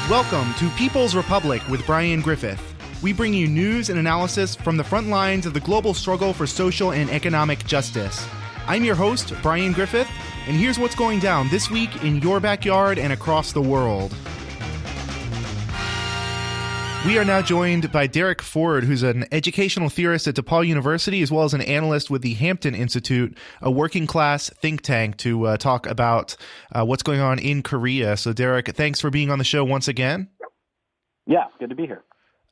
Welcome to People's Republic with Brian Griffith. We bring you news and analysis from the front lines of the global struggle for social and economic justice. I'm your host, Brian Griffith, and here's what's going down this week in your backyard and across the world. We are now joined by Derek Ford, who's an educational theorist at Depauw University, as well as an analyst with the Hampton Institute, a working-class think tank, to talk about what's going on in Korea. So, Derek, thanks for being on the show once again. Yeah, good to be here.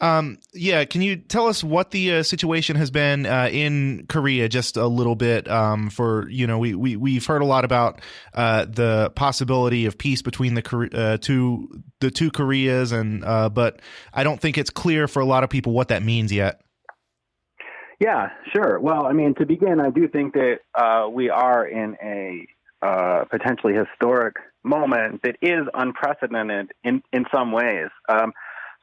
Can you tell us what the situation has been in Korea just a little bit? We've heard a lot about the possibility of peace between the two Koreas, but I don't think it's clear for a lot of people what that means yet. Yeah, sure. Well, I mean, to begin, I do think that we are in a potentially historic moment that is unprecedented in some ways.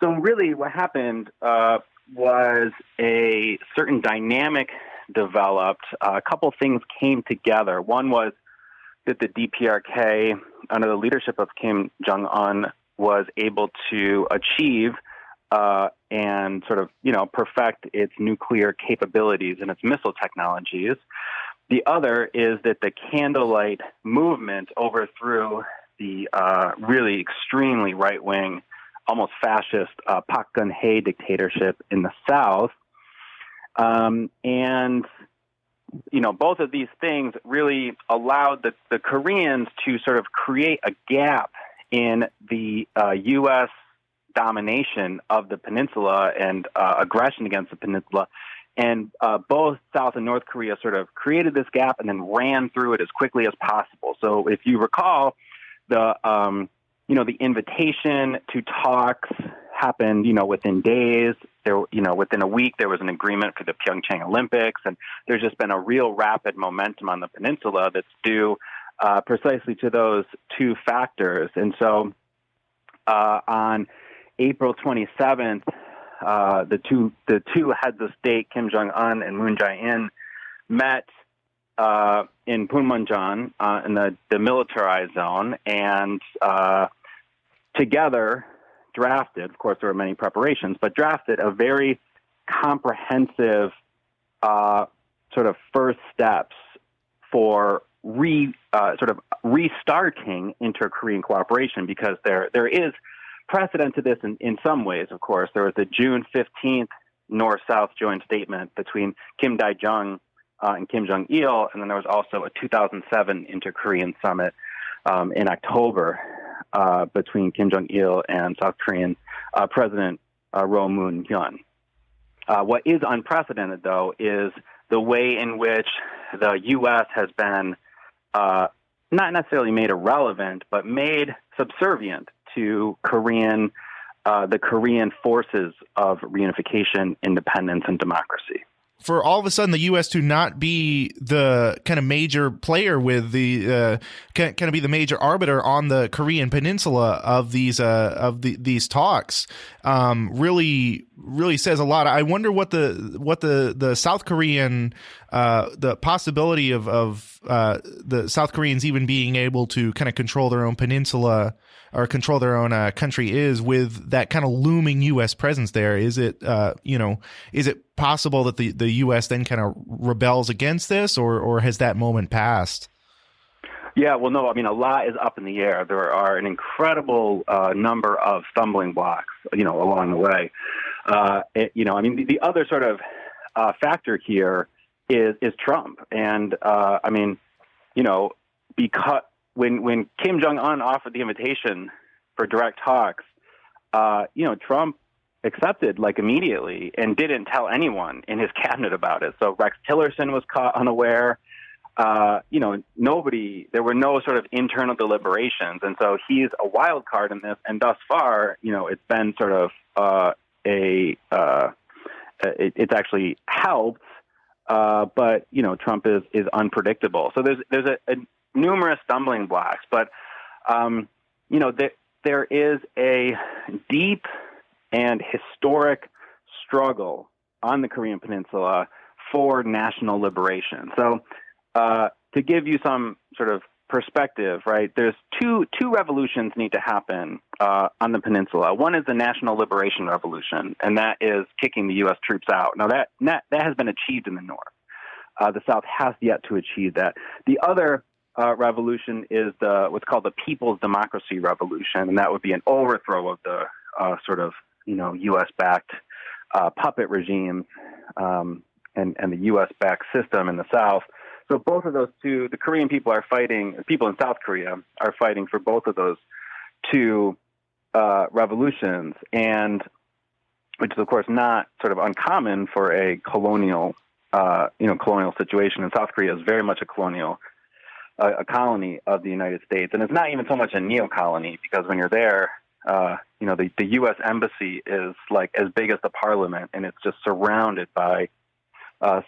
So really what happened was a certain dynamic developed. A couple things came together. One was that the DPRK, under the leadership of Kim Jong-un, was able to achieve and sort of, perfect its nuclear capabilities and its missile technologies. The other is that the candlelight movement overthrew the really extremely right-wing, almost fascist Park Geun-hye dictatorship in the South. Both of these things really allowed the Koreans to sort of create a gap in the U.S. domination of the peninsula and aggression against the peninsula. And both South and North Korea sort of created this gap and then ran through it as quickly as possible. So if you recall, the invitation to talks happened, within days. Within a week, there was an agreement for the Pyeongchang Olympics, and there's just been a real rapid momentum on the peninsula that's due precisely to those two factors. And so, on April 27th, the two heads of state, Kim Jong-un and Moon Jae-in, met in Panmunjom in the demilitarized zone, and together drafted, of course there were many preparations, but drafted a very comprehensive sort of first steps for restarting inter-Korean cooperation, because there is precedent to this in some ways, of course. There was the June 15th North-South joint statement between Kim Dae-jung and Kim Jong-il, and then there was also a 2007 inter-Korean summit in October between Kim Jong-il and South Korean President Roh Moon-hyun. What is unprecedented, though, is the way in which the U.S. has been not necessarily made irrelevant, but made subservient to the Korean forces of reunification, independence, and democracy. For all of a sudden the U.S. to not be the kind of major player with the kind of be the major arbiter on the Korean peninsula of these talks really says a lot. I wonder what the South Korean the possibility of the South Koreans even being able to kind of control their own peninsula or control their own country is with that kind of looming U.S. presence there. Is it is it possible that the U.S. then kind of rebels against this, or has that moment passed? Yeah, well, no, I mean, a lot is up in the air. There are an incredible number of stumbling blocks, along the way. The other sort of factor here is Trump. And, because when Kim Jong-un offered the invitation for direct talks, Trump accepted immediately and didn't tell anyone in his cabinet about it. So Rex Tillerson was caught unaware. There were no sort of internal deliberations. And so he's a wild card in this. And thus far, it's been sort of it's actually helped. But Trump is unpredictable. So there's a numerous stumbling blocks, but there is a deep and historic struggle on the Korean Peninsula for national liberation. So to give you some sort of perspective, right, there's two revolutions need to happen on the peninsula. One is the National Liberation Revolution, and that is kicking the U.S. troops out. Now, that has been achieved in the North. The South has yet to achieve that. The other revolution is what's called the People's Democracy Revolution, and that would be an overthrow of the U.S.-backed puppet regime and the U.S.-backed system in the South. So both of those two, the Korean people in South Korea are fighting for both of those two revolutions, and which is, of course, not sort of uncommon for a colonial situation. And South Korea is very much a colony of the United States. And it's not even so much a neo-colony, because when you're there, the U.S. embassy is like as big as the parliament, and it's just surrounded by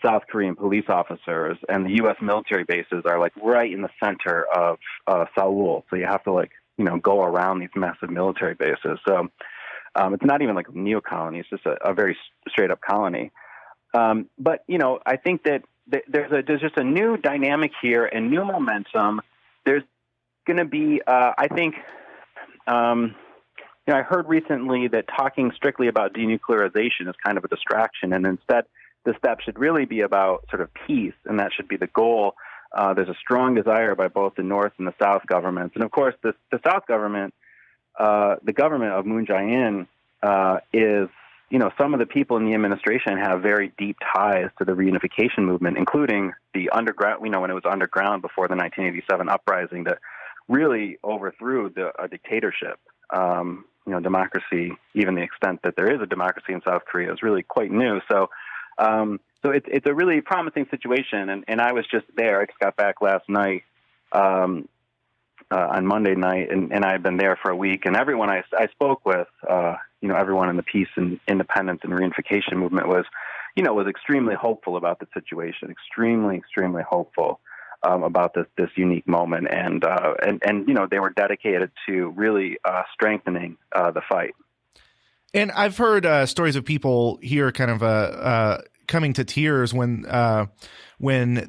South Korean police officers, and the U.S. military bases are like right in the center of Seoul. So you have to go around these massive military bases. So it's not even like a neo-colony. It's just a very straight up colony. But I think that there's just a new dynamic here and new momentum. There's going to be, I think, I heard recently that talking strictly about denuclearization is kind of a distraction, and instead the step should really be about sort of peace, and that should be the goal. There's a strong desire by both the North and the South governments. And of course, the South government, the government of Moon Jae-in, is, some of the people in the administration have very deep ties to the reunification movement, including the underground, when it was underground before the 1987 uprising that really overthrew a dictatorship. Democracy, even the extent that there is a democracy in South Korea, is really quite new. So it's a really promising situation. And I was just there. I just got back last night, on Monday night, and I've been there for a week. And everyone I spoke with, everyone in the peace and independence and reunification movement was extremely hopeful about the situation, extremely, extremely hopeful about this unique moment. And they were dedicated to really strengthening the fight. And I've heard stories of people here kind of coming to tears when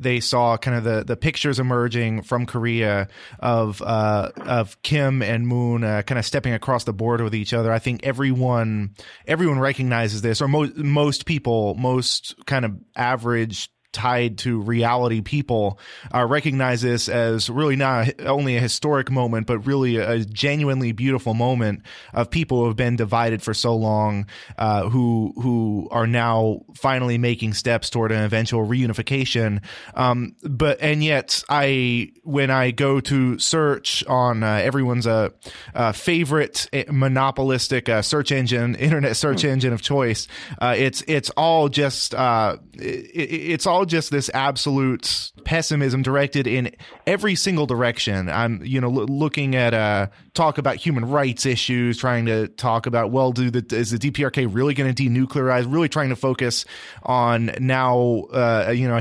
they saw kind of the pictures emerging from Korea of Kim and Moon kind of stepping across the border with each other. I think everyone recognizes this, or most people, most kind of average tied to reality people recognize this as really not only a historic moment, but really a genuinely beautiful moment of people who have been divided for so long, who are now finally making steps toward an eventual reunification. And yet when I go to search on everyone's favorite monopolistic search engine, internet search engine of choice, it's all just this absolute pessimism directed in every single direction. I'm, looking at talk about human rights issues, trying to talk about, is the DPRK really going to denuclearize? Really trying to focus on now,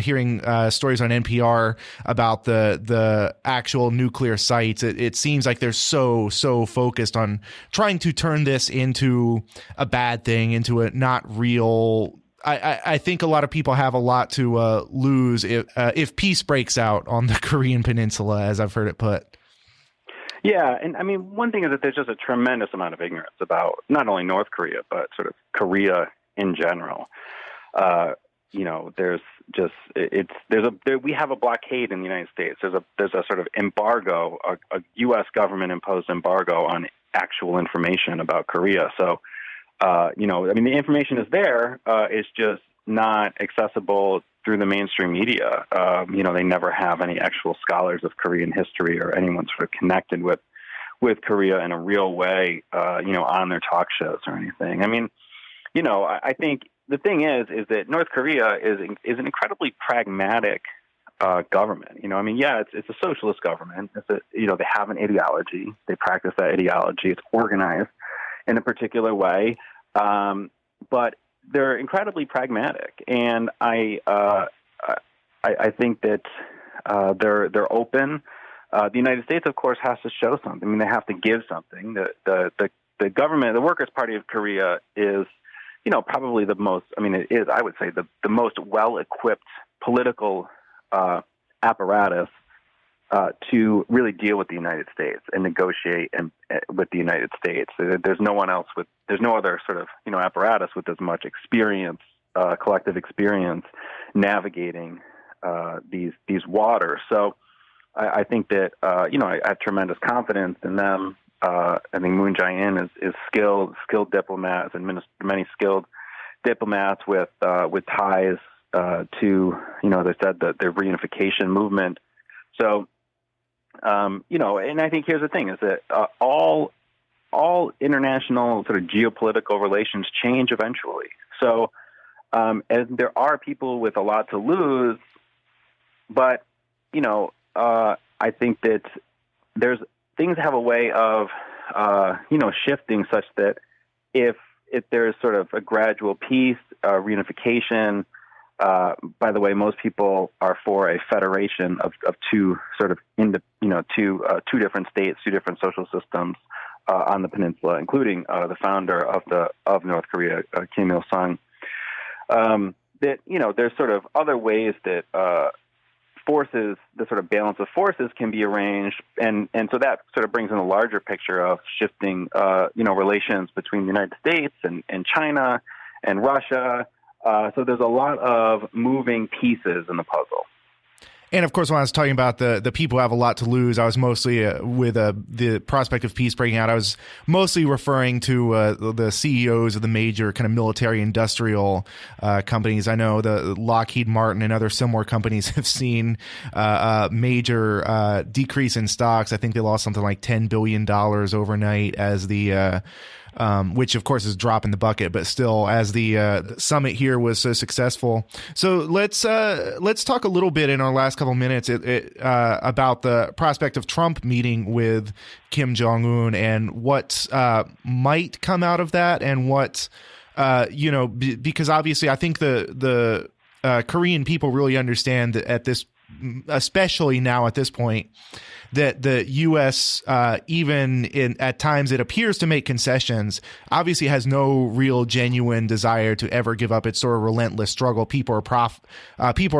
hearing stories on NPR about the actual nuclear sites. It seems like they're so focused on trying to turn this into a bad thing, into a not real. I think a lot of people have a lot to lose if peace breaks out on the Korean Peninsula, as I've heard it put. Yeah, and I mean, one thing is that there's just a tremendous amount of ignorance about not only North Korea, but sort of Korea in general. There's just we have a blockade in the United States. There's a sort of embargo, a U.S. government imposed embargo on actual information about Korea. So. The information is there. It's just not accessible through the mainstream media. They never have any actual scholars of Korean history or anyone sort of connected with Korea in a real way, on their talk shows or anything. I mean, I think the thing is that North Korea is an incredibly pragmatic government. It's a socialist government. They have an ideology. They practice that ideology. It's organized in a particular way, but they're incredibly pragmatic, and I think that they're open. The United States, of course, has to show something. I mean, they have to give something. The government, the Workers' Party of Korea, is probably the most. I mean, it is. I would say the most well-equipped political apparatus to really deal with the United States and negotiate with the United States. There's no other sort of apparatus with as much experience, collective experience, navigating these waters. So I think that I have tremendous confidence in them. I think Moon Jae-in is skilled diplomats and many skilled diplomats with ties to as I said, the reunification movement. So. And I think here's the thing: is that all international sort of geopolitical relations change eventually. So, as there are people with a lot to lose, but I think that things have a way of shifting such that if there's sort of a gradual peace, reunification. By the way, most people are for a federation of two sort of two different states, two different social systems on the peninsula, including the founder of North Korea, Kim Il Sung. That there's sort of other ways that the sort of balance of forces can be arranged, and so that sort of brings in a larger picture of shifting relations between the United States and China and Russia. So there's a lot of moving pieces in the puzzle. And of course, when I was talking about the people who have a lot to lose, I was mostly with the prospect of peace breaking out. I was mostly referring to the CEOs of the major kind of military industrial companies. I know the Lockheed Martin and other similar companies have seen a major decrease in stocks. I think they lost something like $10 billion overnight as the which of course is a drop in the bucket, but still, as the summit here was so successful. So let's talk a little bit in our last couple minutes about the prospect of Trump meeting with Kim Jong-un and what might come out of that, and what because obviously I think the Korean people really understand that at this, especially now at this point, that the U.S., even at times it appears to make concessions, obviously has no real genuine desire to ever give up its sort of relentless struggle. People are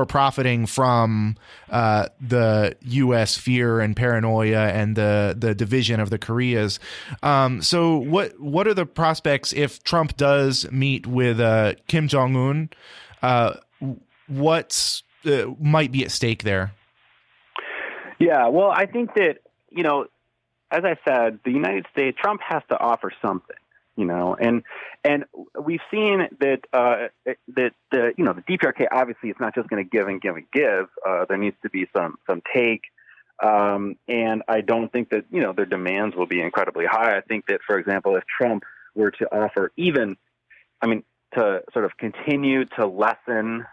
profiting from the U.S. fear and paranoia and the division of the Koreas. So what are the prospects if Trump does meet with Kim Jong-un? What might be at stake there? Yeah, well, I think that, as I said, the United States, Trump has to offer something, and we've seen that the DPRK, obviously, it's not just going to give and give and give. There needs to be some take. And I don't think that, their demands will be incredibly high. I think that, for example, if Trump were to offer to sort of continue to lessen,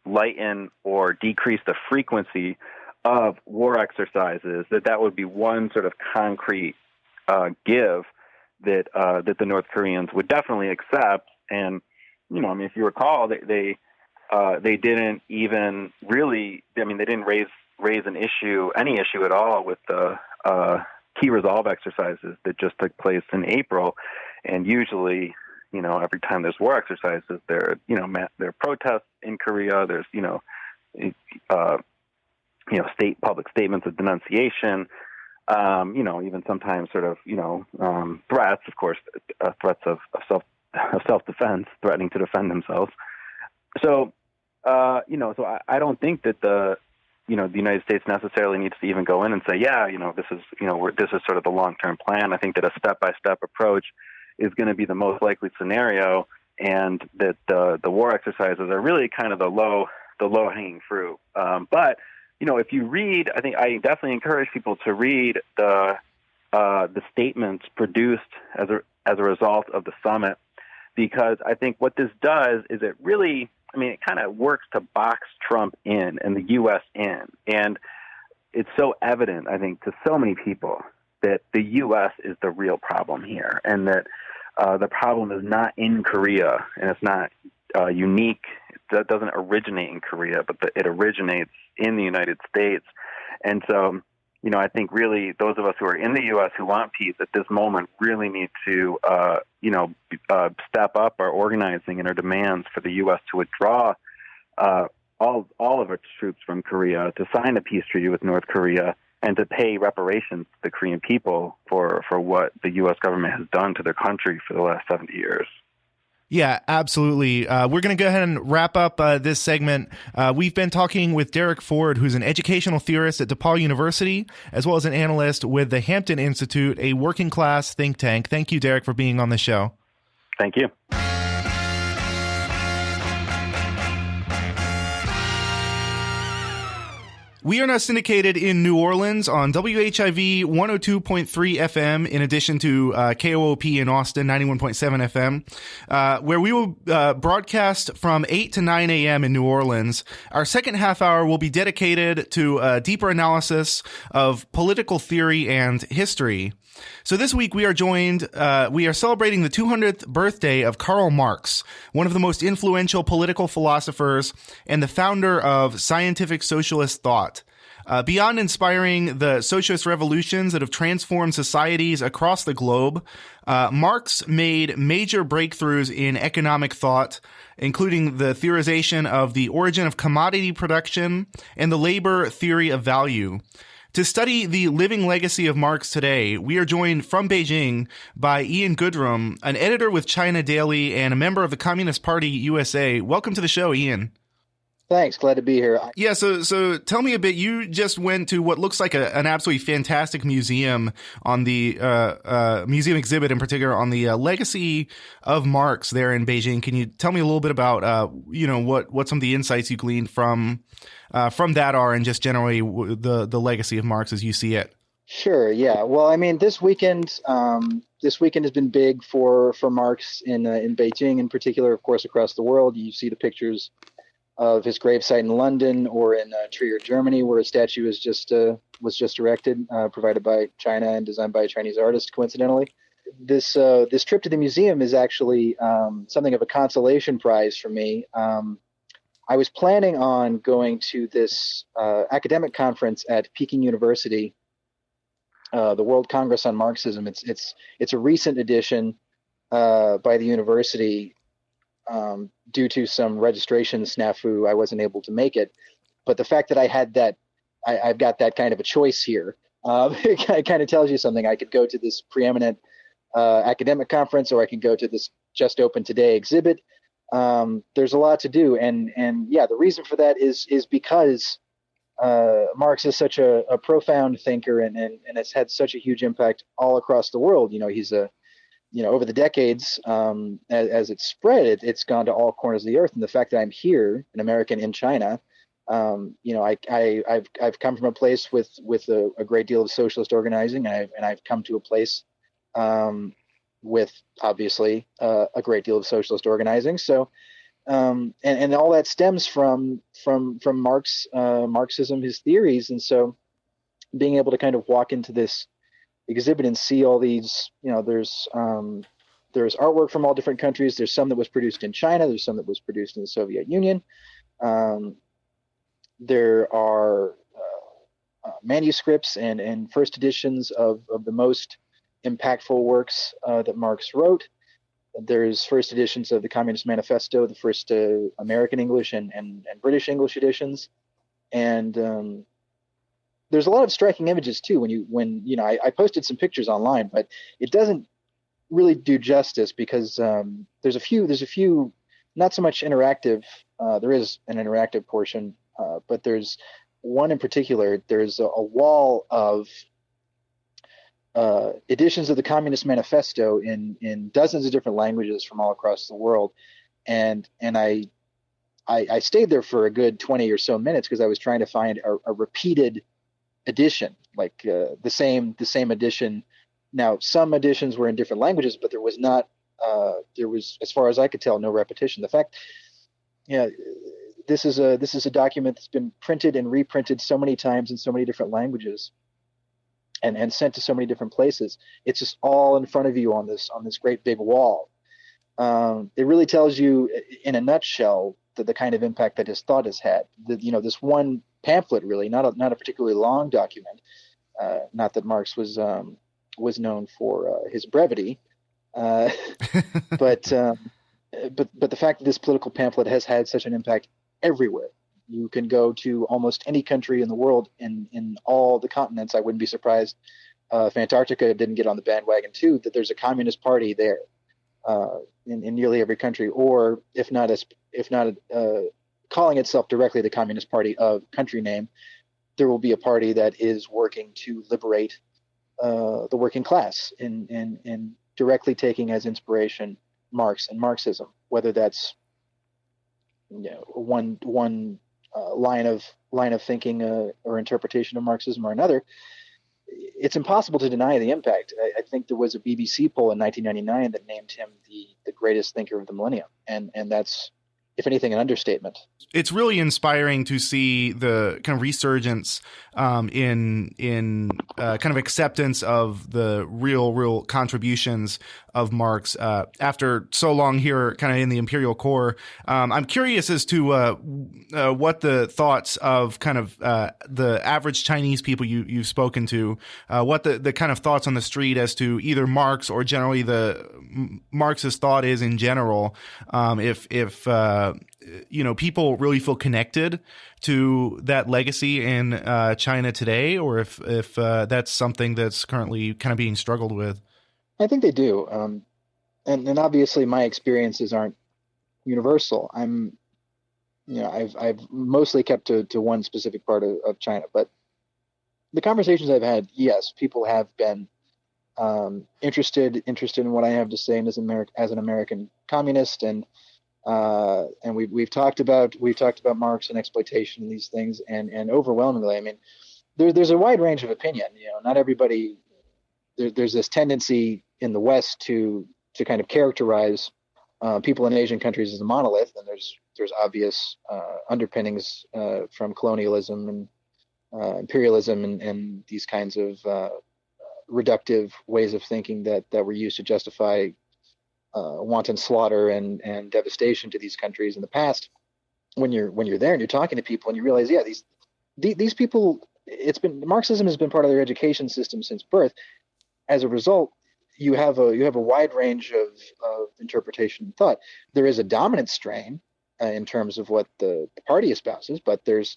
lighten, or decrease the frequency of war exercises, that would be one sort of concrete give that the North Koreans would definitely accept. And if you recall, they didn't even really. They didn't raise any issue at all with the key resolve exercises that just took place in April. And usually, every time there's war exercises, there are protests in Korea. There's state public statements of denunciation, even sometimes sort of, threats, of course, threats of self-defense, threatening to defend themselves. So, so I don't think that the United States necessarily needs to even go in and say, this is sort of the long-term plan. I think that a step-by-step approach is going to be the most likely scenario, and that the war exercises are really kind of the low-hanging fruit. But if you read, I think I definitely encourage people to read the statements produced as a result of the summit, because I think what this does is it really, it kind of works to box Trump in and the U.S. in, and it's so evident, I think, to so many people that the U.S. is the real problem here, and that the problem is not in Korea, and it's not unique. That doesn't originate in Korea, but it originates in the United States. And so, I think really those of us who are in the U.S. who want peace at this moment really need to, step up our organizing and our demands for the U.S. to withdraw all of its troops from Korea, to sign a peace treaty with North Korea, and to pay reparations to the Korean people for what the U.S. government has done to their country for the last 70 years. Yeah, absolutely. We're going to go ahead and wrap up this segment. We've been talking with Derek Ford, who's an educational theorist at Depauw University, as well as an analyst with the Hampton Institute, a working class think tank. Thank you, Derek, for being on the show. Thank you. We are now syndicated in New Orleans on WHIV 102.3 FM, in addition to KOOP in Austin 91.7 FM, where we will broadcast from 8 to 9 a.m. in New Orleans. Our second half hour will be dedicated to a deeper analysis of political theory and history. So this week we are celebrating the 200th birthday of Karl Marx, one of the most influential political philosophers and the founder of scientific socialist thought. Beyond inspiring the socialist revolutions that have transformed societies across the globe, Marx made major breakthroughs in economic thought, including the theorization of the origin of commodity production and the labor theory of value. To study the living legacy of Marx today, we are joined from Beijing by Ian Goodrum, an editor with China Daily and a member of the Communist Party USA. Welcome to the show, Ian. Thanks. Glad to be here. Yeah, so tell me a bit. You just went to what looks like an absolutely fantastic museum on the museum exhibit, in particular on the legacy of Marx there in Beijing. Can you tell me a little bit about what some of the insights you gleaned from that are, and just generally the legacy of Marx as you see it? Sure. Yeah. Well, I mean, this weekend has been big for Marx in Beijing, in particular, of course, across the world. You see the pictures of his gravesite in London or in Trier, Germany, where a statue was just erected, provided by China and designed by a Chinese artist, coincidentally. This trip to the museum is actually something of a consolation prize for me. I was planning on going to this academic conference at Peking University, the World Congress on Marxism. It's a recent edition by the university. Due to some registration snafu, I wasn't able to make it. But the fact that I've got that kind of a choice here, it kind of tells you something. I could go to this preeminent academic conference, or I can go to this just open today exhibit. There's a lot to do, and yeah, the reason for that is because Marx is such a profound thinker, and has had such a huge impact all across the world. He's over the decades, as it's spread, it's gone to all corners of the earth. And the fact that I'm here, an American in China, I've come from a place with a great deal of socialist organizing, and I've come to a place with obviously a great deal of socialist organizing. So, and all that stems from Marx, Marxism, his theories. And so, being able to kind of walk into this exhibit and see all these, there's artwork from all different countries. There's some that was produced in China. There's some that was produced in the Soviet Union. There are manuscripts and first editions of the most impactful works that Marx wrote. There's first editions of the Communist Manifesto, the first American English and British English editions. And there's a lot of striking images too. I posted some pictures online, but it doesn't really do justice because there's a few, not so much interactive. There is an interactive portion, but there's one in particular. There's a wall of editions of the Communist Manifesto in dozens of different languages from all across the world, and I stayed there for a good 20 or so minutes because I was trying to find a repeated edition, like the same edition. Now, some editions were in different languages, but there was, as far as I could tell, no repetition. The fact, this is a document that's been printed and reprinted so many times in so many different languages, and sent to so many different places. It's just all in front of you on this great big wall. It really tells you, in a nutshell, the kind of impact that his thought has had. This one pamphlet, really, not a particularly long document. Not that Marx was known for his brevity, but the fact that this political pamphlet has had such an impact everywhere, You can go to almost any country in the world, in all the continents. I wouldn't be surprised if Antarctica didn't get on the bandwagon too, that there's a communist party there in nearly every country, or if not calling itself directly the Communist Party of country name, there will be a party that is working to liberate the working class in directly taking as inspiration Marx and Marxism, whether that's one line of thinking or interpretation of Marxism or another. It's impossible to deny the impact. I think there was a BBC poll in 1999 that named him the greatest thinker of the millennium, and that's, if anything, an understatement. It's really inspiring to see the kind of resurgence in kind of acceptance of the real contributions of Marx after so long here, kind of in the imperial core. I'm curious as to what the thoughts of kind of the average Chinese people you've spoken to, what the kind of thoughts on the street as to either Marx or generally the Marxist thought is in general. If people really feel connected to that legacy in China today, or if that's something that's currently kind of being struggled with. I think they do, and obviously my experiences aren't universal. I've mostly kept to one specific part of China, but the conversations I've had, yes, people have been interested in what I have to say, and as an American communist, and we've talked about Marx and exploitation and these things, and overwhelmingly, I mean, there's a wide range of opinion. Not everybody. There's this tendency in the West to kind of characterize people in Asian countries as a monolith, and there's obvious underpinnings from colonialism and imperialism and these kinds of reductive ways of thinking that were used to justify wanton slaughter and devastation to these countries in the past. When you're there and you're talking to people and you realize, yeah, these people, Marxism has been part of their education system since birth. As a result, you have a wide range of interpretation and thought. There is a dominant strain in terms of what the party espouses, but there's,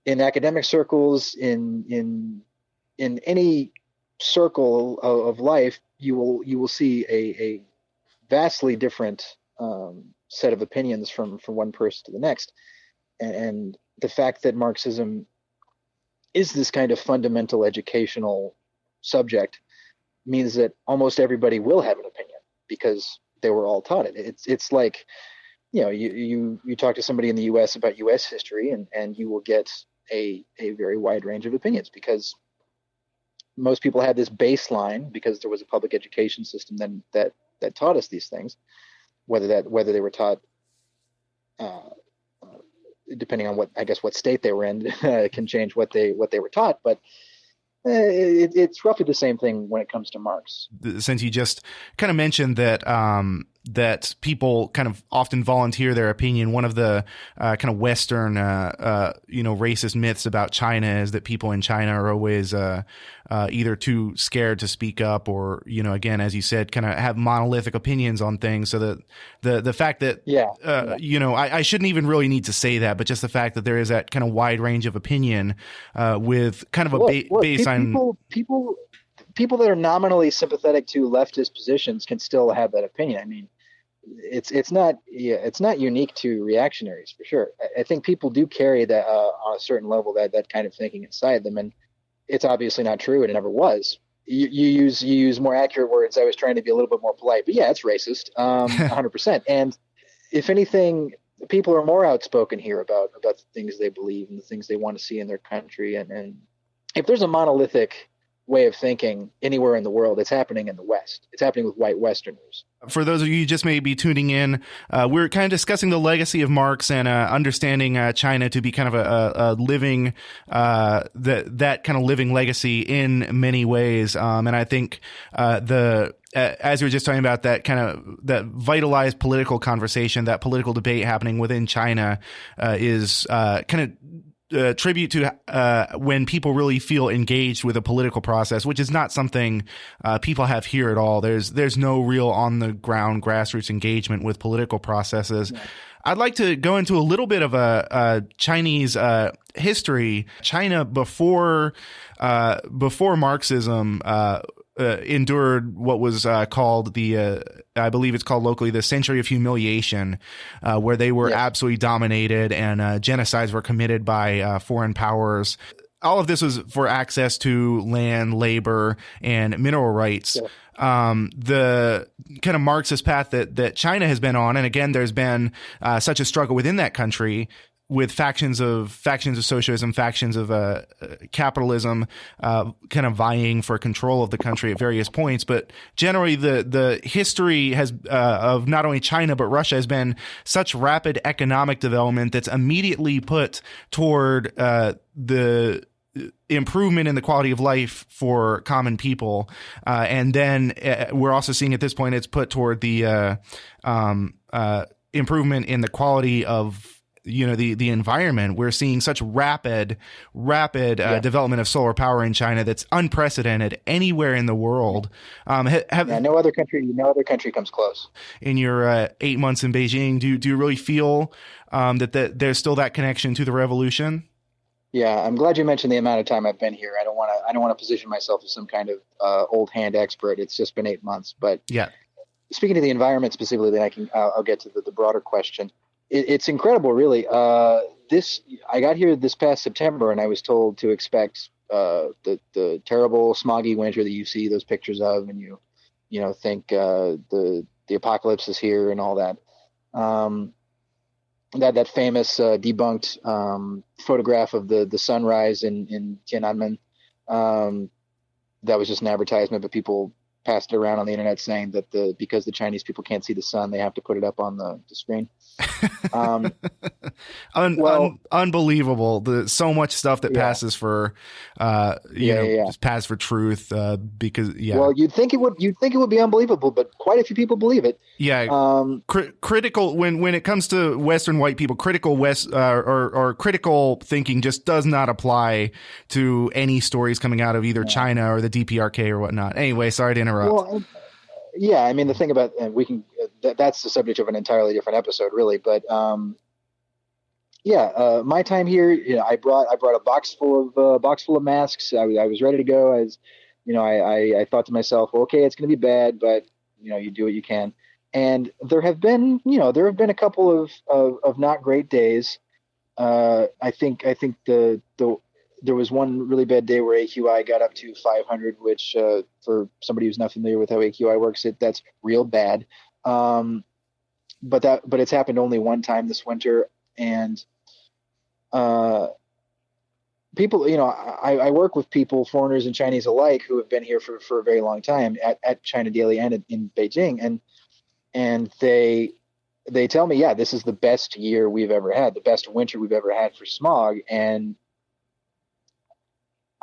in academic circles, in any circle of life, you will see a vastly different set of opinions from one person to the next. And the fact that Marxism is this kind of fundamental educational subject means that almost everybody will have an opinion because they were all taught it. It's like, you talk to somebody in the U.S. about U.S. history, and you will get a very wide range of opinions because most people had this baseline because there was a public education system then that taught us these things, whether they were taught depending on what state they were in can change what they were taught, but it's roughly the same thing when it comes to Marx. Since you just kind of mentioned that that people kind of often volunteer their opinion, one of the kind of Western racist myths about China is that people in China are always either too scared to speak up, or again, as you said, kind of have monolithic opinions on things. So that the fact that I shouldn't even really need to say that, but just the fact that there is that kind of wide range of opinion with kind of a base on people that are nominally sympathetic to leftist positions can still have that opinion. I mean, it's not unique to reactionaries, for sure. I think people do carry that on a certain level, that kind of thinking inside them, and it's obviously not true, and it never was. You use more accurate words. I was trying to be a little bit more polite, but yeah, it's racist, 100%. And if anything, people are more outspoken here about the things they believe and the things they want to see in their country. And if there's a monolithic way of thinking anywhere in the world, it's happening in the West. It's happening with white Westerners. For those of you who just may be tuning in, we're kind of discussing the legacy of Marx and understanding China to be kind of a living, that kind of living legacy in many ways. And I think as we were just talking about that kind of that vitalized political conversation, that political debate happening within China is kind of tribute to when people really feel engaged with a political process, which is not something people have here at all. There's no real on the ground grassroots engagement with political processes. I'd like to go into a little bit of a Chinese history. China before Marxism endured what was called I believe it's called locally the Century of Humiliation, where they were absolutely dominated and genocides were committed by foreign powers. All of this was for access to land, labor, and mineral rights. Yeah. The kind of Marxist path that China has been on, and again, there's been such a struggle within that country with factions of socialism, factions of capitalism, kind of vying for control of the country at various points. But generally, the history has of not only China but Russia has been such rapid economic development that's immediately put toward the improvement in the quality of life for common people, and then we're also seeing at this point it's put toward the improvement in the quality of the environment. We're seeing such rapid development of solar power in China that's unprecedented anywhere in the world. No other country comes close. In your 8 months in Beijing, do you really feel that there's still that connection to the revolution? Yeah, I'm glad you mentioned the amount of time I've been here. I don't want to position myself as some kind of old hand expert. It's just been 8 months. But yeah, speaking of the environment specifically, then I'll get to the broader question. It's incredible, really. I got here this past September, and I was told to expect the terrible smoggy winter that you see those pictures of, and you think the apocalypse is here and all that. That famous debunked photograph of the sunrise in Tiananmen, that was just an advertisement, but people passed it around on the internet saying that because the Chinese people can't see the sun, they have to put it up on the screen. Unbelievable. So much stuff that passes for, just pass for truth. Because well, you'd think it would be unbelievable, but quite a few people believe it. Yeah. Critical when it comes to Western white people, critical or critical thinking just does not apply to any stories coming out of either China or the DPRK or whatnot. Anyway, sorry to interrupt. Well, yeah, I mean, the thing about, and we can, that's the subject of an entirely different episode, really. But my time here, I brought a box full of masks. I was ready to go. I thought to myself, well, okay, it's going to be bad, but you do what you can. And there have been a couple of not great days. I think there was one really bad day where AQI got up to 500, which for somebody who's not familiar with how AQI works, that's real bad. But it's happened only one time this winter, and people, I work with people, foreigners and Chinese alike, who have been here for a very long time at China Daily and in Beijing, and they tell me, yeah, this is the best year we've ever had, the best winter we've ever had for smog. And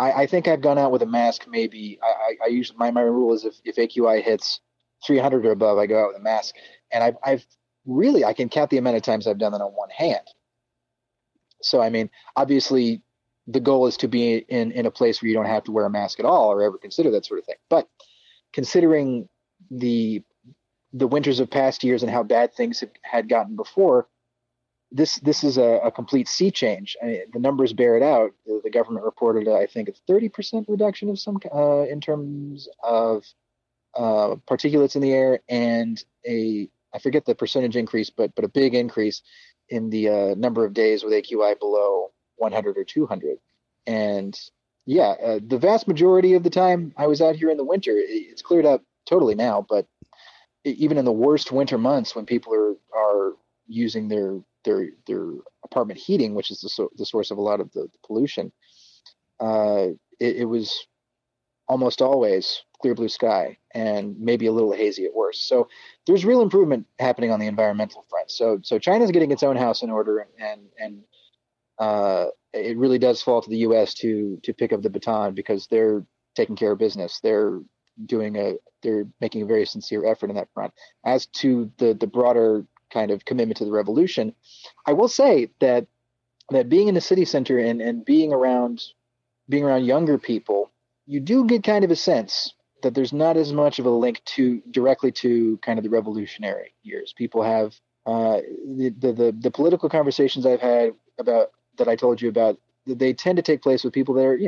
I think I've gone out with a mask. Maybe I usually my rule is if AQI hits 300 or above, I go out with a mask. And I can count the amount of times I've done that on one hand. So, I mean, obviously the goal is to be in a place where you don't have to wear a mask at all or ever consider that sort of thing. But considering the winters of past years and how bad things had gotten before, this is a complete sea change. I mean, the numbers bear it out. The government reported, I think, a 30% reduction of some in terms of particulates in the air, and I forget the percentage increase, but a big increase in the number of days with AQI below 100 or 200. And the vast majority of the time I was out here in the winter, it's cleared up totally now. But even in the worst winter months, when people are using their apartment heating, which is the source of a lot of the pollution, it was almost always clear blue sky and maybe a little hazy at worst. So there's real improvement happening on the environmental front. So China's getting its own house in order, and it really does fall to the U.S. to pick up the baton, because they're taking care of business. They're making a very sincere effort in that front. As to the broader kind of commitment to the revolution, I will say that being in the city center and being around younger people, you do get kind of a sense that there's not as much of a link directly to kind of the revolutionary years. People have The political conversations I've had about that I told you about, they tend to take place with people that are,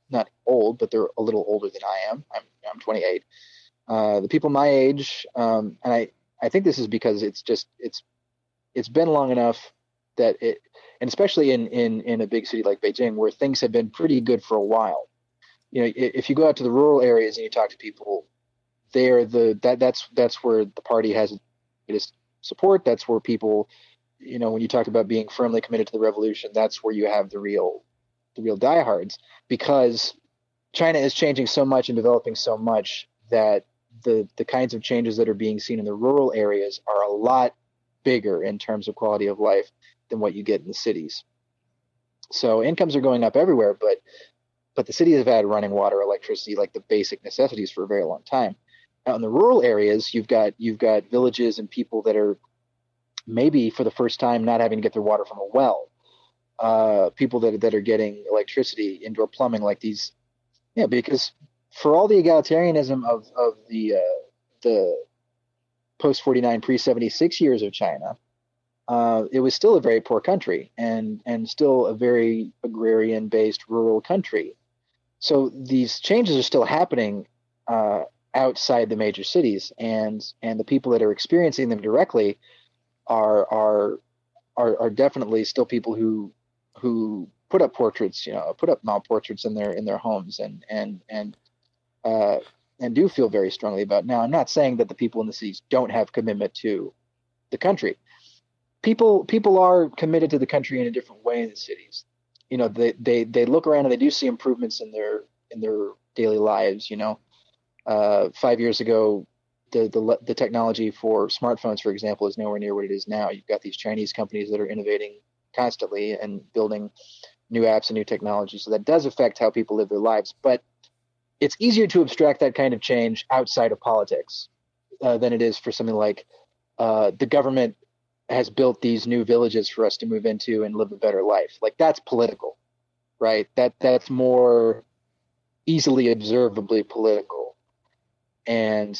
not old, but they're a little older than I am. I'm 28. The people my age, and I think this is because it's been long enough that and especially in a big city like Beijing, where things have been pretty good for a while. If you go out to the rural areas and you talk to people, that's where the party has its support. That's where people, when you talk about being firmly committed to the revolution, that's where you have the real diehards, because China is changing so much and developing so much that the kinds of changes that are being seen in the rural areas are a lot bigger in terms of quality of life than what you get in the cities. So incomes are going up everywhere, but the cities have had running water, electricity, like the basic necessities, for a very long time. Out in the rural areas, you've got villages and people that are maybe for the first time not having to get their water from a well. People that are getting electricity, indoor plumbing, like these, because for all the egalitarianism of the post 49 pre 76 years of China, it was still a very poor country and still a very agrarian based rural country. So these changes are still happening outside the major cities, and the people that are experiencing them directly are definitely still people who put up portraits, put up mob portraits in their homes and do feel very strongly about. Now, I'm not saying that the people in the cities don't have commitment to the country. People are committed to the country in a different way in the cities. They look around and they do see improvements in their daily lives. 5 years ago, the technology for smartphones, for example, is nowhere near what it is now. You've got these Chinese companies that are innovating constantly and building new apps and new technology. So that does affect how people live their lives. But it's easier to abstract that kind of change outside of politics than it is for something like the government has built these new villages for us to move into and live a better life. Like, that's political, right? That's more easily observably political. And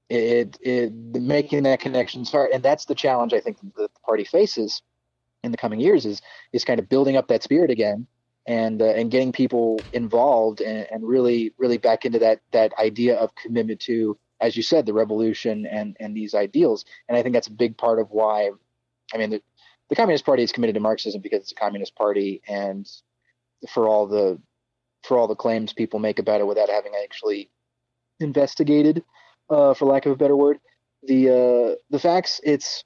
making that connection is hard. And that's the challenge I think the party faces in the coming years is kind of building up that spirit again and getting people involved and really back into that idea of commitment to, as you said, the revolution and these ideals. And I think that's a big part of why, the Communist Party is committed to Marxism because it's a communist party, and for all the claims people make about it without having actually investigated, for lack of a better word, the facts, it's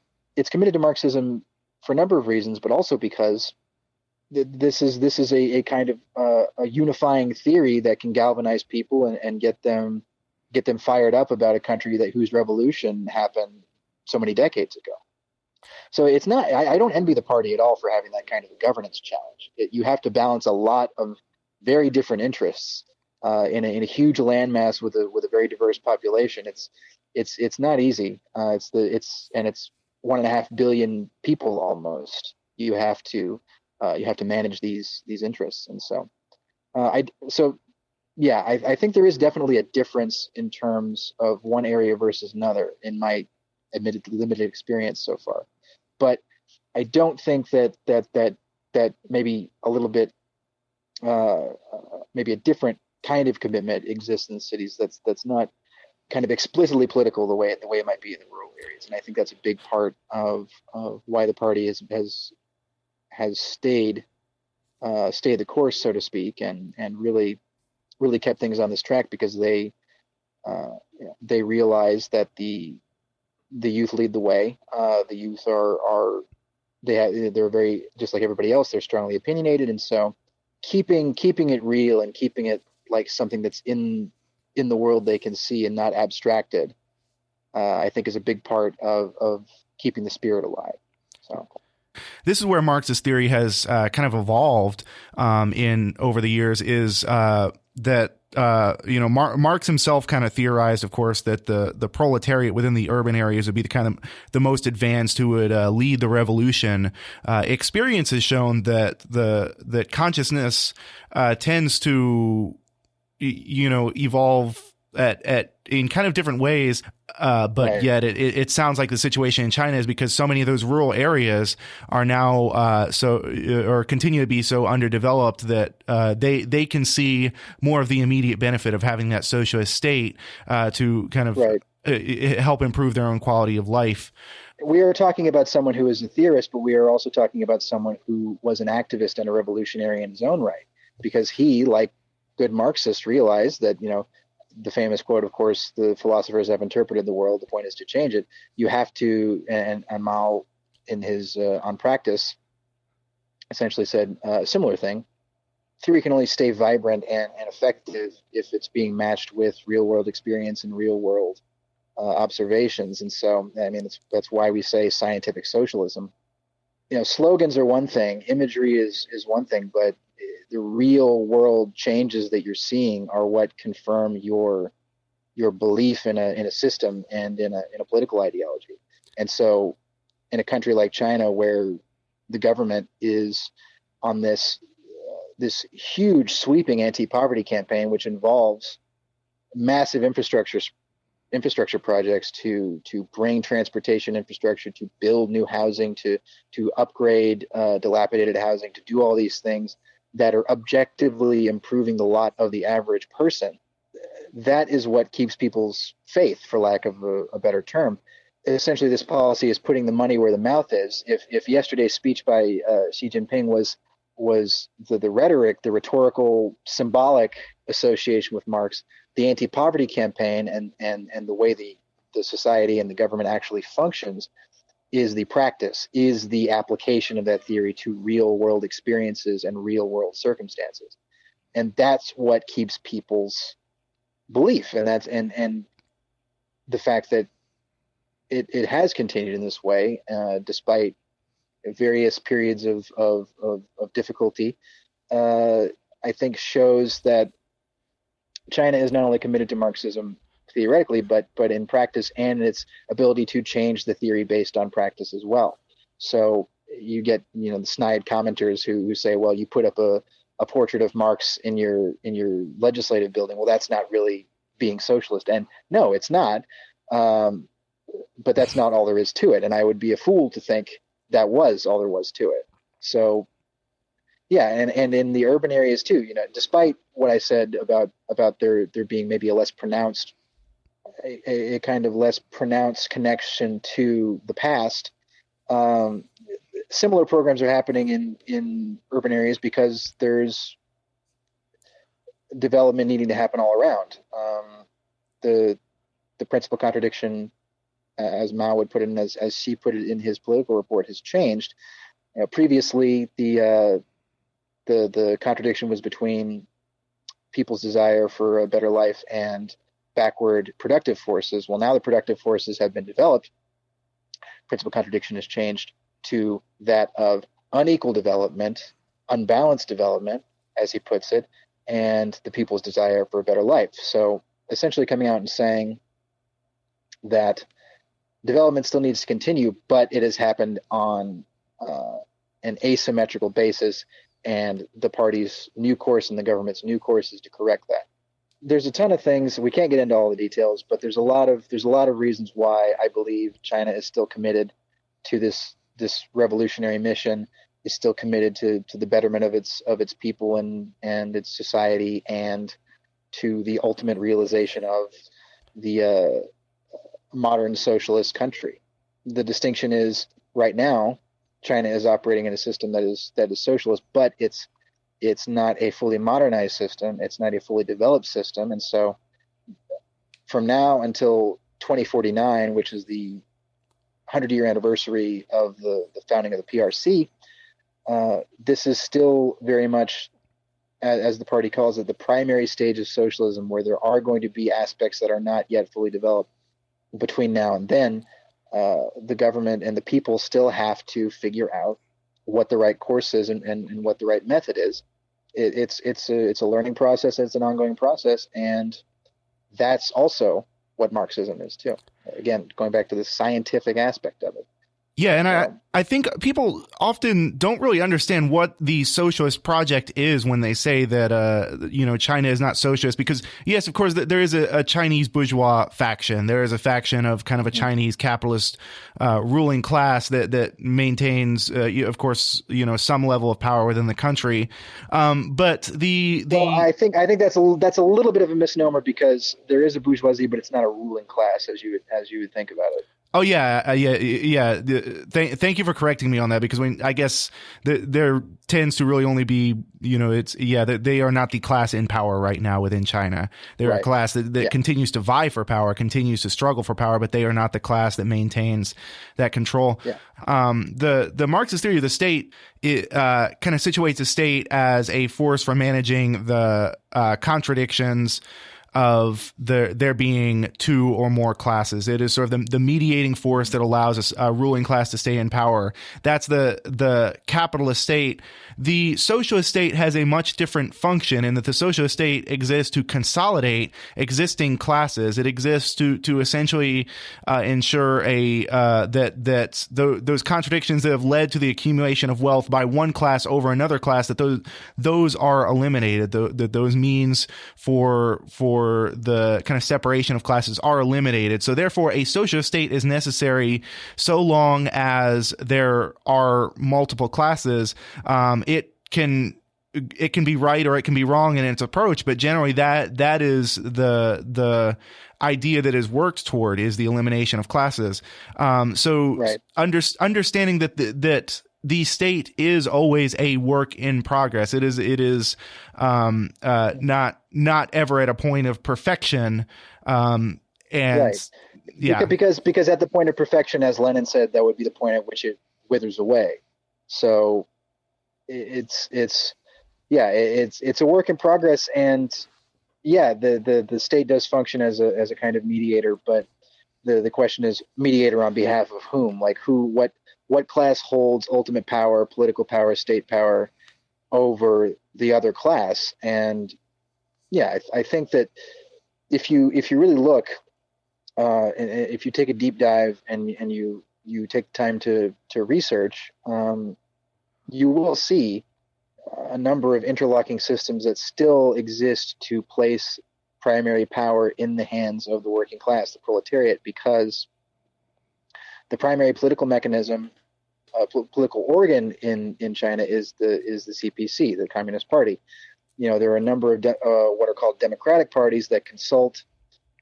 committed to Marxism for a number of reasons, but also because this is a kind of a unifying theory that can galvanize people and get them fired up about a country whose revolution happened so many decades ago. So it's not. I don't envy the party at all for having that kind of a governance challenge. You have to balance a lot of very different interests in a huge landmass with a very diverse population. It's not easy. It's 1.5 billion people almost. You have to manage these interests, and so I think there is definitely a difference in terms of one area versus another in my admittedly limited experience so far. But I don't think that maybe a little bit maybe a different kind of commitment exists in the cities that's not kind of explicitly political the way it might be in the rural areas. And I think that's a big part of why the party has stayed the course, so to speak, and really kept things on this track, because they realize that the youth lead the way. The youth they're very, just like everybody else, they're strongly opinionated, and so keeping it real and keeping it like something that's in the world they can see and not abstracted, I think is a big part of keeping the spirit alive. So this is where Marx's theory has kind of evolved in over the years, is that Marx himself kind of theorized, of course, that the proletariat within the urban areas would be the most advanced, who would lead the revolution. Experience has shown that consciousness tends to evolve in kind of different ways. But Right. yet it sounds like the situation in China is because so many of those rural areas are now or continue to be so underdeveloped that they can see more of the immediate benefit of having that socialist state to kind of Right. help improve their own quality of life. We are talking about someone who is a theorist, but we are also talking about someone who was an activist and a revolutionary in his own right, because he, like good Marxists, realized that, the famous quote, of course, the philosophers have interpreted the world. The point is to change it. You have to, and Mao, in his On Practice, essentially said a similar thing. Theory can only stay vibrant and effective if it's being matched with real world experience and real world observations. And so, I mean, that's why we say scientific socialism. Slogans are one thing, imagery is one thing, but the real world changes that you're seeing are what confirm your belief in a system and in a political ideology. And so, in a country like China, where the government is on this huge sweeping anti-poverty campaign, which involves massive infrastructure projects to bring transportation infrastructure, to build new housing, to upgrade dilapidated housing, to do all these things that are objectively improving the lot of the average person. That is what keeps people's faith, for lack of a better term. Essentially, this policy is putting the money where the mouth is. If yesterday's speech by Xi Jinping was the rhetoric, the rhetorical, symbolic association with Marx, the anti-poverty campaign and the way the society and the government actually functions is the practice, is the application of that theory to real world experiences and real world circumstances. And that's what keeps people's belief. And that's and the fact that it has continued in this way, despite various periods of difficulty, I think shows that China is not only committed to Marxism theoretically, but in practice, and its ability to change the theory based on practice as well. So you get the snide commenters who say, well, you put up a portrait of Marx in your legislative building. Well, that's not really being socialist. And no, it's not. But that's not all there is to it. And I would be a fool to think that was all there was to it. So yeah, and in the urban areas too, despite what I said about there being maybe a less pronounced, a kind of less pronounced connection to the past, similar programs are happening in urban areas because there's development needing to happen all around. The principal contradiction, as Mao would put it, and as Xi put it in his political report, has changed. Previously, the contradiction was between people's desire for a better life and backward productive forces. Well, now the productive forces have been developed. Principal contradiction has changed to that of unequal development, unbalanced development, as he puts it, and the people's desire for a better life. So essentially coming out and saying that development still needs to continue, but it has happened on an asymmetrical basis, and the party's new course and the government's new course is to correct that. There's a ton of things. We can't get into all the details, but there's a lot of reasons why I believe China is still committed to this revolutionary mission, is still committed to the betterment of its people and its society, and to the ultimate realization of the modern socialist country. The distinction is, right now, China is operating in a system that is socialist, but it's not a fully modernized system. It's not a fully developed system. And so from now until 2049, which is the 100-year anniversary of the founding of the PRC, this is still very much, as the party calls it, the primary stage of socialism, where there are going to be aspects that are not yet fully developed. Between now and then, the government and the people still have to figure out what the right course is and what the right method is. It's a learning process. It's an ongoing process, and that's also what Marxism is too. Again, going back to the scientific aspect of it. Yeah, and I think people often don't really understand what the socialist project is when they say that, China is not socialist, because, yes, of course, there is a Chinese bourgeois faction. There is a faction of kind of a Chinese capitalist ruling class that maintains, of course, some level of power within the country. But well, I think that's a little bit of a misnomer, because there is a bourgeoisie, but it's not a ruling class as you would think about it. Oh yeah, yeah. Thank you for correcting me on that, because I guess there tends to really only be, they are not the class in power right now within China. They're a class that continues to vie for power, continues to struggle for power, but they are not the class that maintains that control. Yeah. The Marxist theory of the state, it kind of situates the state as a force for managing the contradictions of there being two or more classes. It is sort of the mediating force that allows a ruling class to stay in power. That's the capitalist state. The socialist state has a much different function, in that the socialist state exists to consolidate existing classes. It exists to essentially ensure that those contradictions that have led to the accumulation of wealth by one class over another class, that those are eliminated. That those means for the kind of separation of classes are eliminated. So therefore, a socialist state is necessary so long as there are multiple classes. It can be right or it can be wrong in its approach, but generally that is the idea that is worked toward, is the elimination of classes. Understanding that the state is always a work in progress. It is not ever at a point of perfection. Because at the point of perfection, as Lenin said, that would be the point at which it withers away. So it's a work in progress, and the state does function as a kind of mediator, but the question is, mediator on behalf of whom? Like what class holds ultimate power, political power, state power over the other class? And I think that if you really look, and if you take a deep dive and you take time to research, you will see a number of interlocking systems that still exist to place primary power in the hands of the working class, the proletariat, because the primary political mechanism, political organ in China is the CPC, the Communist Party. There are a number of what are called democratic parties that consult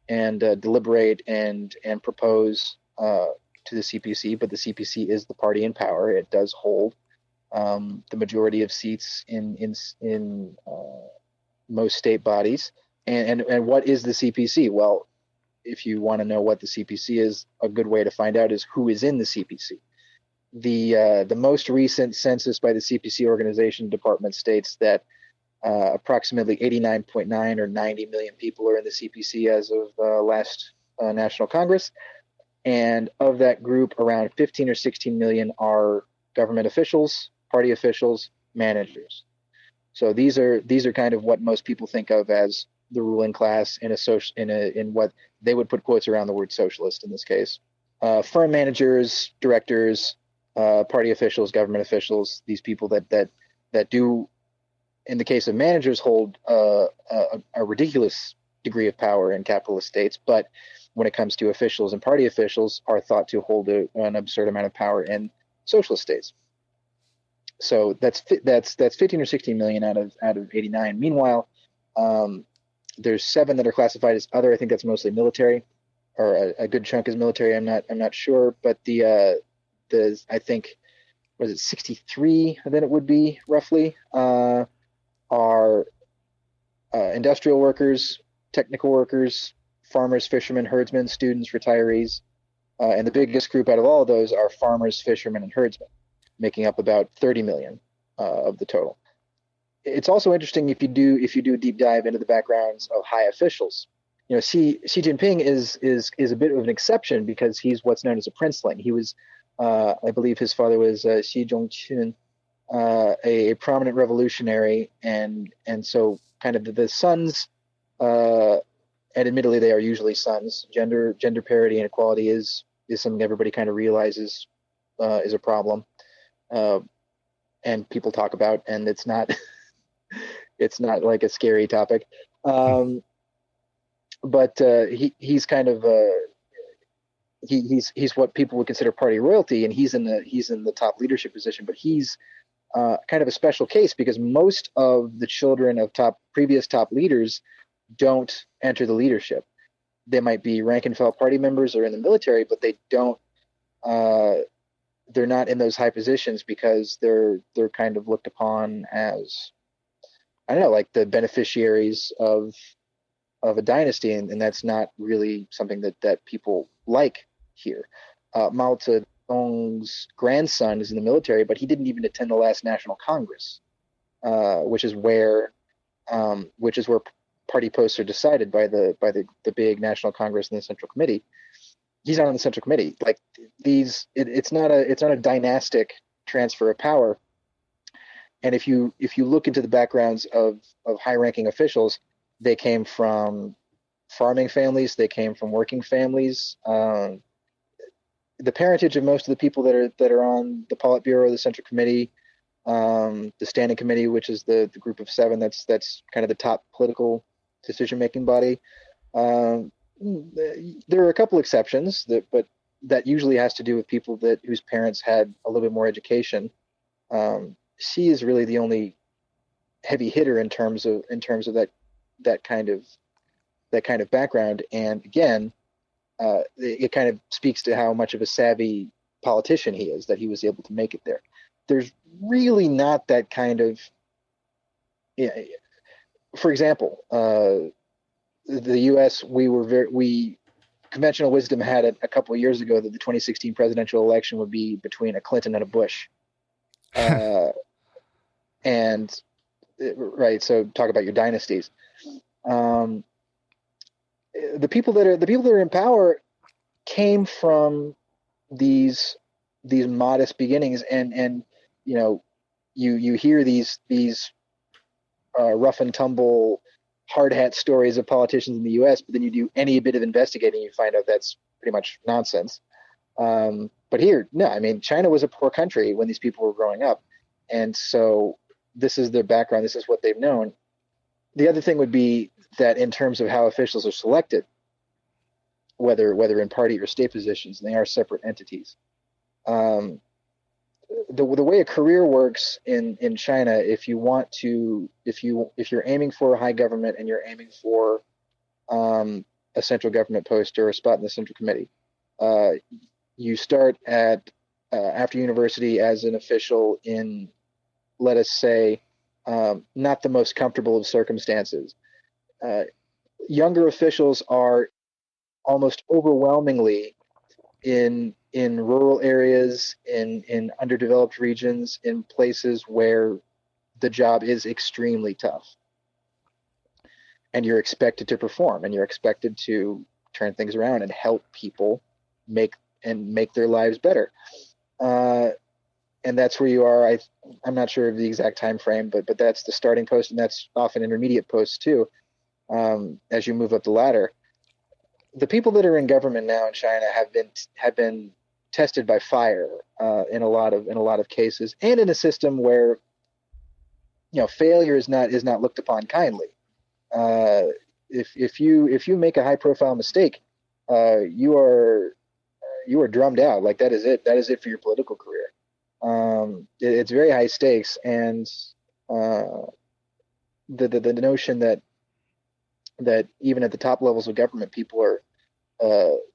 and deliberate and propose to the CPC, but the CPC is the party in power. It does hold the majority of seats in most state bodies. And what is the CPC? Well, if you want to know what the CPC is, a good way to find out is who is in the CPC. The most recent census by the CPC organization department states that approximately 89.9 or 90 million people are in the CPC as of last National Congress. And of that group, around 15 or 16 million are government officials, party officials, managers. So these are kind of what most people think of as the ruling class in what they would put quotes around the word socialist in this case. Firm managers, directors, party officials, government officials, these people that do, in the case of managers, hold a ridiculous degree of power in capitalist states, but when it comes to officials and party officials, are thought to hold an absurd amount of power in socialist states. So that's 15 or 16 million out of 89. Meanwhile, there's 7 that are classified as other. I think that's mostly military, or a good chunk is military. I'm not sure, but the I think, was it 63? Then it would be roughly are industrial workers, technical workers, farmers, fishermen, herdsmen, students, retirees, and the biggest group out of all of those are farmers, fishermen, and herdsmen, making up about 30 million of the total. It's also interesting if you do a deep dive into the backgrounds of high officials. Xi Jinping is a bit of an exception because he's what's known as a princeling. He was, I believe, his father was Xi Zhongqun, a prominent revolutionary, and so kind of the sons. And admittedly, they are usually sons. Gender parity and equality is something everybody kind of realizes is a problem, and people talk about, and it's not it's not like a scary topic. But he's kind of he's what people would consider party royalty, and he's in the top leadership position. But he's kind of a special case because most of the children of previous top leaders don't enter the leadership. They might be rank and file party members or in the military, but they don't. They're not in those high positions because they're kind of looked upon as, I don't know, like the beneficiaries of a dynasty, and that's not really something that people like here. Mao Zedong's grandson is in the military, but he didn't even attend the last National Congress, which is where party posts are decided by the big National Congress and the Central Committee. He's not on the Central Committee. Like it's not a dynastic transfer of power. And if you look into the backgrounds of high-ranking officials, they came from farming families. They came from working families. The parentage of most of the people that are on the Politburo, the Central Committee, the Standing Committee, which is the group of 7, that's kind of the top political decision-making body. There are a couple exceptions, but that usually has to do with people whose parents had a little bit more education. She is really the only heavy hitter in terms of that kind of background. And again, it kind of speaks to how much of a savvy politician he is, that he was able to make it there. There's really not that kind of, for example, the U.S. Conventional wisdom had it a couple of years ago that the 2016 presidential election would be between a Clinton and a Bush. And right, so talk about your dynasties. The people that are in power came from these modest beginnings, and you hear these rough and tumble hard hat stories of politicians in the U.S., but then you do any bit of investigating, you find out that's pretty much nonsense. But here, no, I mean, China was a poor country when these people were growing up, and so this is their background. This is what they've known. The other thing would be that in terms of how officials are selected, whether in party or state positions, they are separate entities. The way a career works in China, if you're aiming for a high government and you're aiming for a central government post or a spot in the Central Committee, you start at after university as an official in, let us say, not the most comfortable of circumstances. Younger officials are almost overwhelmingly in rural areas, in underdeveloped regions, in places where the job is extremely tough. And you're expected to perform, and you're expected to turn things around and help people make their lives better. And that's where you are. I'm not sure of the exact time frame, but that's the starting post, and that's often intermediate posts too, as you move up the ladder. The people that are in government now in China have been tested by fire in a lot of cases, and in a system where failure is not looked upon kindly. If you make a high profile mistake, you are drummed out. Like that is it for your political career. It's very high stakes, and the notion that even at the top levels of government, people are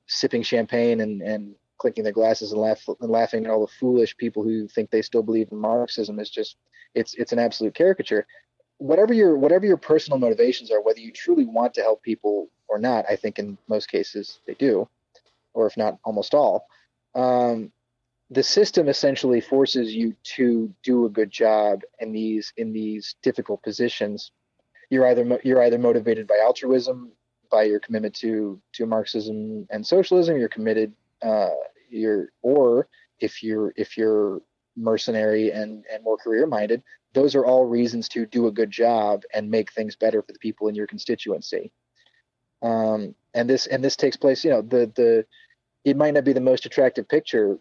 sipping champagne and clinking their glasses and laughing at all the foolish people who think they still believe in Marxism is just it's an absolute caricature. Whatever your personal motivations are, whether you truly want to help people or not, I think in most cases they do, or if not almost all. The system essentially forces you to do a good job in these difficult positions. You're either motivated by altruism, by your commitment to Marxism and socialism. You're committed, or if you're mercenary and more career minded. Those are all reasons to do a good job and make things better for the people in your constituency. And this takes place. It might not be the most attractive picture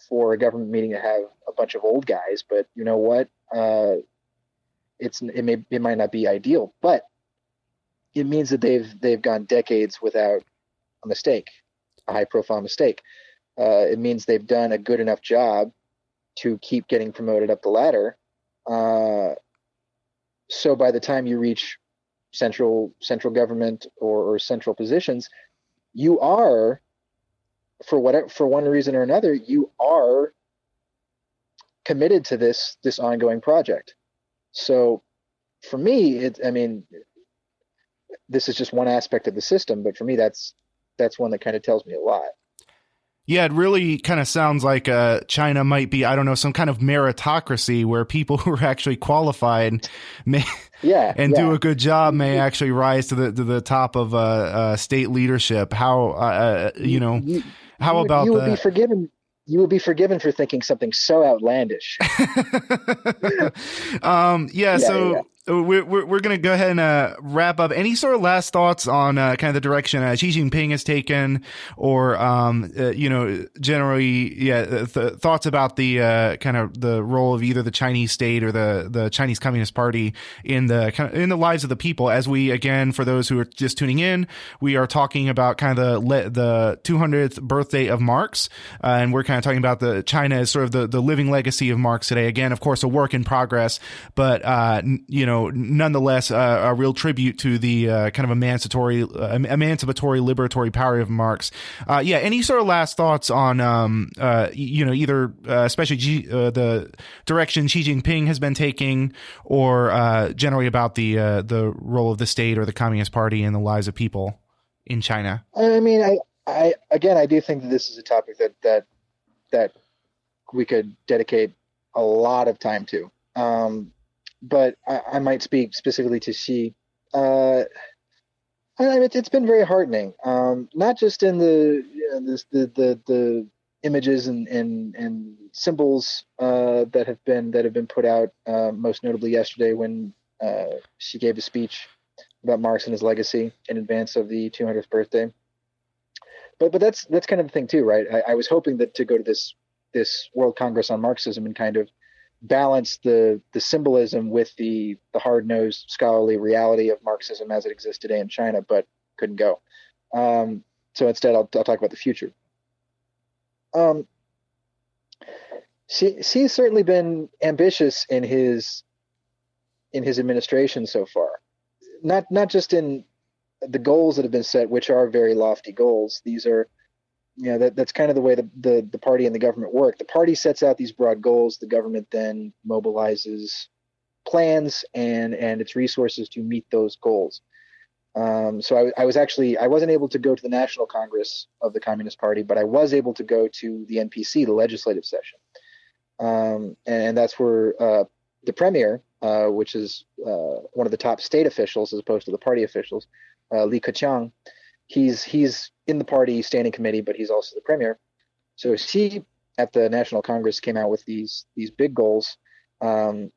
for a government meeting to have a bunch of old guys, but you know what? It might not be ideal, but it means that they've gone decades without a mistake, a high profile mistake. It means they've done a good enough job to keep getting promoted up the ladder. So by the time you reach central government or central positions, you are, for one reason or another, you are committed to this ongoing project. So for me, this is just one aspect of the system, but for me, that's one that kind of tells me a lot. Yeah, it really kind of sounds like China might be, I don't know, some kind of meritocracy where people who are actually qualified may do a good job may actually rise to the top of state leadership. How how about you would be forgiven? You will be forgiven for thinking something so outlandish. We're going to go ahead and wrap up. Any sort of last thoughts on kind of the direction Xi Jinping has taken, or generally, thoughts about the kind of the role of either the Chinese state or the Chinese Communist Party in the lives of the people? As we, again, for those who are just tuning in, we are talking about kind of the 200th birthday of Marx, and we're kind of talking about China as sort of the living legacy of Marx today. Again, of course, a work in progress, but nonetheless, a real tribute to the kind of emancipatory, liberatory power of Marx. Any sort of last thoughts on, either especially the direction Xi Jinping has been taking, or generally about the role of the state or the Communist Party in the lives of people in China? I mean, I do think that this is a topic that we could dedicate a lot of time to. But I might speak specifically to Xi. It's been very heartening, not just in the images and symbols that have been put out, most notably yesterday when she gave a speech about Marx and his legacy in advance of the 200th birthday. But that's kind of the thing too, right? I was hoping that to go to this World Congress on Marxism and kind of balance the symbolism with the hard-nosed scholarly reality of Marxism as it exists today in China, but couldn't go. So instead, I'll talk about the future. She's certainly been ambitious in his administration so far, not just in the goals that have been set, which are very lofty goals. These are, that's kind of the way the party and the government work. The party sets out these broad goals. The government then mobilizes plans and its resources to meet those goals. So I wasn't able to go to the National Congress of the Communist Party, but I was able to go to the NPC, the legislative session. And that's where the premier, which is one of the top state officials as opposed to the party officials, Li Keqiang, he's in the party standing committee, but he's also the premier. So she, at the National Congress, came out with these big goals. The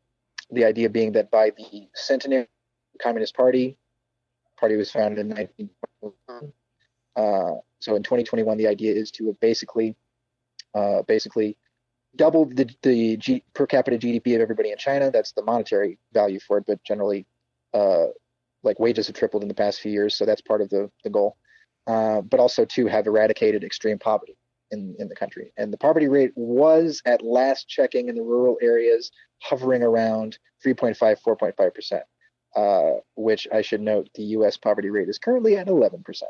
idea being that by the centenary of the Communist Party was founded in 1921. So in 2021, the idea is to basically double the per capita GDP of everybody in China. That's the monetary value for it, but generally, like wages have tripled in the past few years, so that's part of the goal. But also to have eradicated extreme poverty in the country. And the poverty rate was, at last checking in the rural areas, hovering around 3.5, 4.5%, which I should note the U.S. poverty rate is currently at 11%.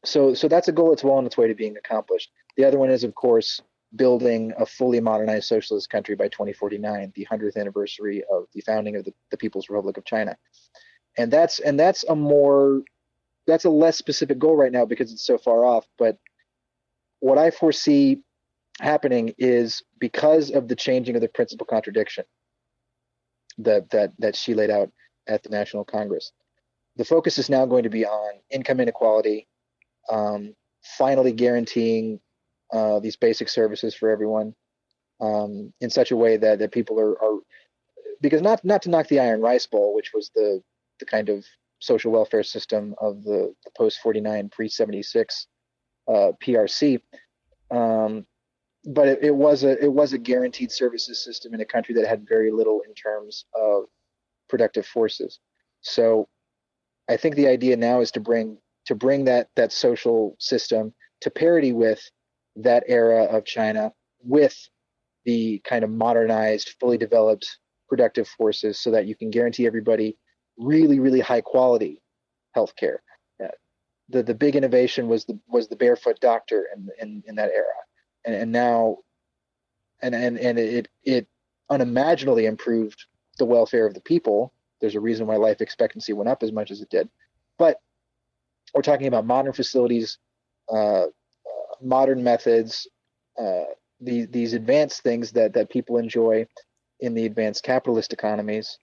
So that's a goal that's well on its way to being accomplished. The other one is, of course, building a fully modernized socialist country by 2049, the 100th anniversary of the founding of the People's Republic of China. And that's a less specific goal right now because it's so far off. But what I foresee happening is, because of the changing of the principal contradiction that she laid out at the National Congress, the focus is now going to be on income inequality, finally guaranteeing these basic services for everyone in such a way that people are because not to knock the Iron Rice Bowl, which was the kind of social welfare system of the post 49 pre 76 PRC, But it was a guaranteed services system in a country that had very little in terms of productive forces. So I think the idea now is to bring that social system to parity with that era of China, with the kind of modernized, fully developed productive forces, so that you can guarantee everybody really, really high quality healthcare. The big innovation was the barefoot doctor in that era, and now it unimaginably improved the welfare of the people. There's a reason why life expectancy went up as much as it did. But we're talking about modern facilities, modern methods, these advanced things that people enjoy in the advanced capitalist economies,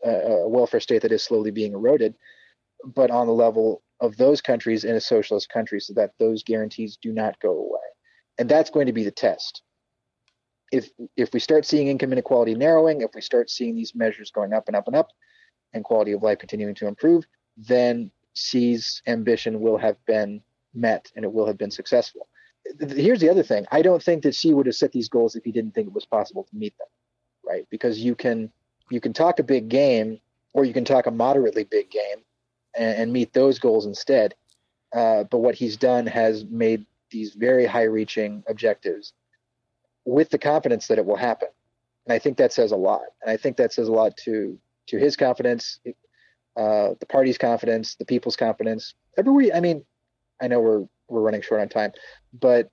a welfare state that is slowly being eroded, but on the level of those countries in a socialist country, so that those guarantees do not go away. And that's going to be the test. If we start seeing income inequality narrowing, if we start seeing these measures going up and up and up, and quality of life continuing to improve, then Xi's ambition will have been met and it will have been successful. Here's the other thing. I don't think that Xi would have set these goals if he didn't think it was possible to meet them, right? Because you can talk a big game, or you can talk a moderately big game and meet those goals instead. But what he's done has made these very high-reaching objectives with the confidence that it will happen. And I think that says a lot. And I think that says a lot to his confidence, the party's confidence, the people's confidence. Everybody, I mean, I know we're running short on time, but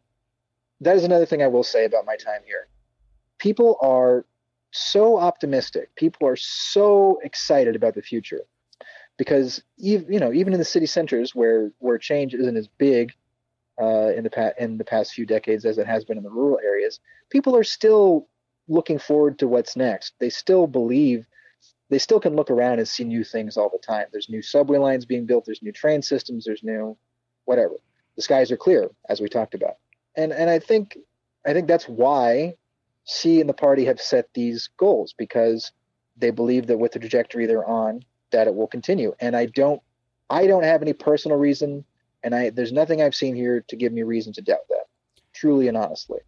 that is another thing I will say about my time here. People are so optimistic. People are so excited about the future, because even in the city centers where change isn't as big in the past few decades as it has been in the rural areas, people are still looking forward to what's next. They still believe. They still can look around and see new things all the time. There's new subway lines being built. There's new train systems. There's new whatever. The skies are clear, as we talked about. And I think that's why Xi and the party have set these goals, because they believe that with the trajectory they're on, that it will continue. And I don't have any personal reason, and there's nothing I've seen here to give me reason to doubt that, truly and honestly.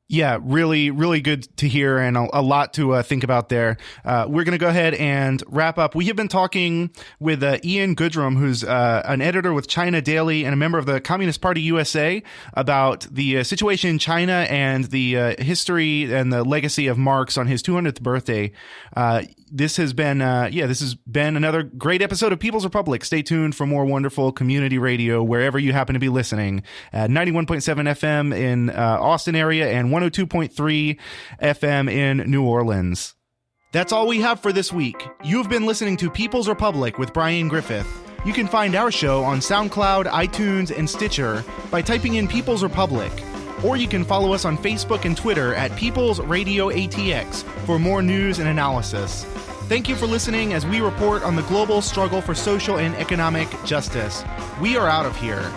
Yeah, really, really good to hear, and a lot to think about there. We're going to go ahead and wrap up. We have been talking with Ian Goodrum, who's an editor with China Daily and a member of the Communist Party USA, about the situation in China and the history and the legacy of Marx on his 200th birthday. This has been another great episode of People's Republic. Stay tuned for more wonderful community radio wherever you happen to be listening. 91.7 FM in Austin area and 102.3 FM in New Orleans. That's all we have for this week. You've been listening to People's Republic with Brian Griffith. You can find our show on SoundCloud, iTunes, and Stitcher by typing in People's Republic. Or you can follow us on Facebook and Twitter at People's Radio ATX for more news and analysis. Thank you for listening as we report on the global struggle for social and economic justice. We are out of here.